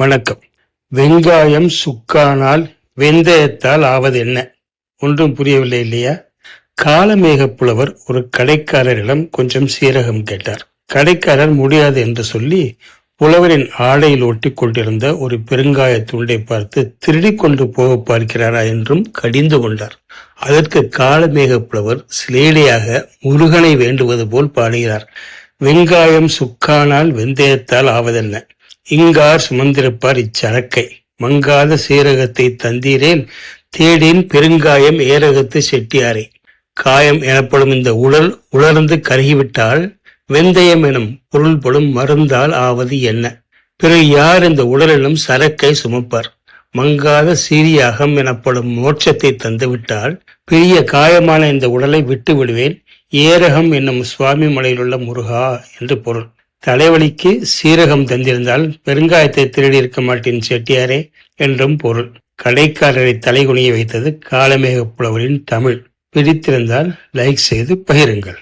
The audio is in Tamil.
வணக்கம். வெங்காயம் சுக்கானால் வெந்தயத்தால் ஆவது என்ன? ஒன்றும் புரியவில்லை இல்லையா? காலமேக புலவர் ஒரு கடைக்காரரிடம் கொஞ்சம் சீரகம் கேட்டார். கடைக்காரர் முடியாது என்று சொல்லி புலவரின் ஆடையில் ஒட்டி கொண்டிருந்த ஒரு பெருங்காய துண்டை பார்த்து திருடி கொண்டு போக பார்க்கிறாரா என்றும் கடிந்து கொண்டார். அதற்கு காலமேக புலவர் சிலேடையாக முருகனை வேண்டுவது போல் பாடுகிறார். வெங்காயம் சுக்கானால் வெந்தயத்தால் ஆவதென்ன? இங்கார் சுமந்திருப்பார் இச்சரக்கை, மங்காத சீரகத்தை தந்தீரேன், தேடின் பெருங்காயம் ஏரகத்து செட்டியாரை. காயம் எனப்படும் இந்த உடல் உலர்ந்து கருகிவிட்டால் வெந்தயம் எனும் பொருள்படும் மருந்தால் ஆவது என்ன? பிறகு யார் இந்த உடலிலும் சரக்கை சுமப்பார்? மங்காத சீரியாகம் எனப்படும் மோட்சத்தை தந்துவிட்டால் பெரிய காயமான இந்த உடலை விட்டு விடுவேன், ஏரகம் என்னும் சுவாமி மலையிலுள்ள முருகா என்று பொருள். தலைவலிக்கு சீரகம் தந்திருந்தால் பெருங்காயத்தை திருடி இருக்க மாட்டேன் செட்டியாரே என்றும் பொருள். கடைக்காரரை தலைகுனிய வைத்தது காலமேக புலவரின் தமிழ். பிடித்திருந்தால் லைக் செய்து பகிருங்கள்.